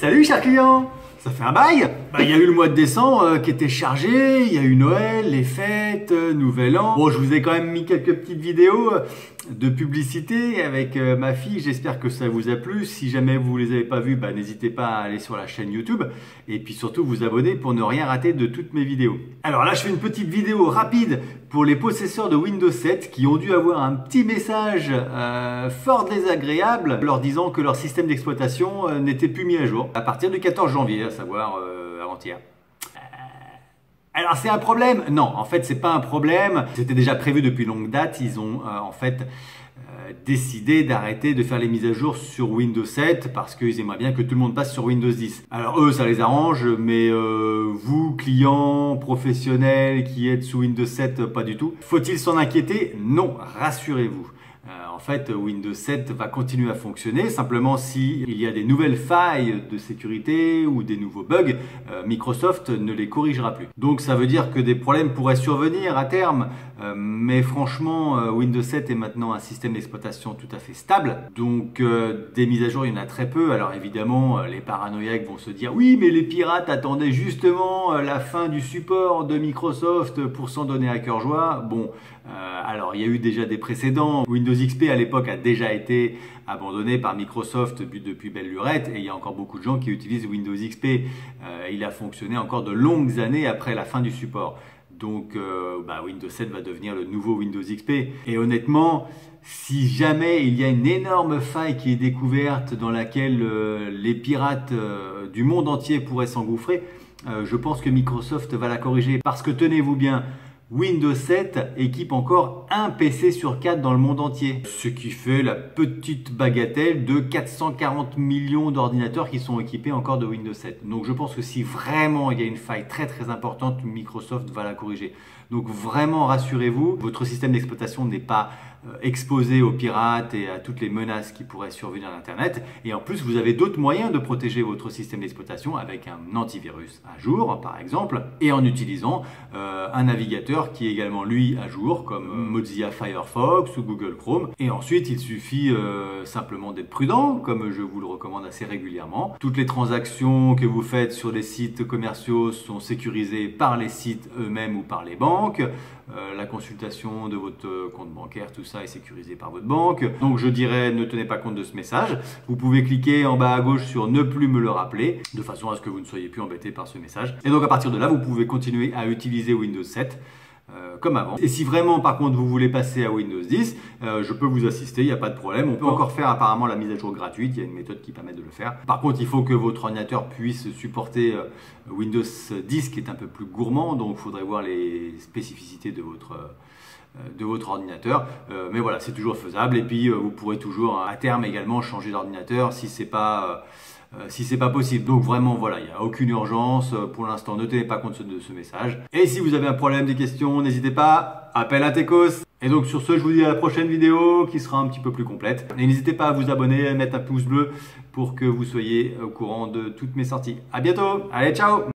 Salut chers clients, ça fait un bail. Il y a eu le mois de décembre qui était chargé, il y a eu Noël, les fêtes, Nouvel An. Bon, je vous ai quand même mis quelques petites vidéos de publicité avec ma fille, j'espère que ça vous a plu. Si jamais vous les avez pas vues, n'hésitez pas à aller sur la chaîne YouTube et puis surtout vous abonner pour ne rien rater de toutes mes vidéos. Alors là, je fais une petite vidéo rapide pour les possesseurs de Windows 7 qui ont dû avoir un petit message fort désagréable leur disant que leur système d'exploitation n'était plus mis à jour à partir du 14 janvier, à savoir avant-hier. Alors c'est un problème? Non, en fait c'est pas un problème. C'était déjà prévu depuis longue date. Ils ont décidé d'arrêter de faire les mises à jour sur Windows 7 parce qu'ils aimeraient bien que tout le monde passe sur Windows 10. Alors eux ça les arrange, mais vous clients professionnels qui êtes sous Windows 7, pas du tout. Faut-il s'en inquiéter? Non, rassurez-vous. En fait, Windows 7 va continuer à fonctionner. Simplement, s'il y a des nouvelles failles de sécurité ou des nouveaux bugs, Microsoft ne les corrigera plus. Donc, ça veut dire que des problèmes pourraient survenir à terme. Mais franchement, Windows 7 est maintenant un système d'exploitation tout à fait stable. Donc, des mises à jour, il y en a très peu. Alors, évidemment, les paranoïaques vont se dire « Oui, mais les pirates attendaient justement la fin du support de Microsoft pour s'en donner à cœur joie. » Bon, alors il y a eu déjà des précédents. Windows XP à l'époque a déjà été abandonné par Microsoft depuis belle lurette et il y a encore beaucoup de gens qui utilisent Windows XP. Il a fonctionné encore de longues années après la fin du support. Donc Windows 7 va devenir le nouveau Windows XP. Et honnêtement, si jamais il y a une énorme faille qui est découverte dans laquelle les pirates du monde entier pourraient s'engouffrer, je pense que Microsoft va la corriger. Parce que tenez-vous bien, Windows 7 équipe encore un PC sur 4 dans le monde entier. Ce qui fait la petite bagatelle de 440 millions d'ordinateurs qui sont équipés encore de Windows 7. Donc je pense que si vraiment il y a une faille très importante, Microsoft va la corriger. Donc vraiment rassurez-vous, votre système d'exploitation n'est pas exposé aux pirates et à toutes les menaces qui pourraient survenir à Internet. Et en plus, vous avez d'autres moyens de protéger votre système d'exploitation avec un antivirus à jour, par exemple, et en utilisant un navigateur qui est également, lui, à jour, comme Mozilla Firefox ou Google Chrome. Et ensuite, il suffit simplement d'être prudent, comme je vous le recommande assez régulièrement. Toutes les transactions que vous faites sur les sites commerciaux sont sécurisées par les sites eux-mêmes ou par les banques. La consultation de votre compte bancaire, tout ça est sécurisé par votre banque. Donc je dirais, ne tenez pas compte de ce message. Vous pouvez cliquer en bas à gauche sur ne plus me le rappeler, de façon à ce que vous ne soyez plus embêté par ce message. Et donc à partir de là, vous pouvez continuer à utiliser Windows 7 comme avant. Et si vraiment par contre vous voulez passer à Windows 10, je peux vous assister, il n'y a pas de problème. On peut encore faire apparemment la mise à jour gratuite, il y a une méthode qui permet de le faire. Par contre, il faut que votre ordinateur puisse supporter Windows 10 qui est un peu plus gourmand, donc il faudrait voir les spécificités de votre ordinateur. Mais voilà, c'est toujours faisable. Et puis vous pourrez toujours à terme également changer d'ordinateur si c'est pas possible. Donc vraiment voilà, il n'y a aucune urgence. Pour l'instant, ne tenez pas compte de ce message. Et si vous avez un problème, des questions, n'hésitez pas, appelle à Techos. Et donc sur ce, je vous dis à la prochaine vidéo qui sera un petit peu plus complète. Et n'hésitez pas à vous abonner, à mettre un pouce bleu pour que vous soyez au courant de toutes mes sorties. À bientôt, allez ciao!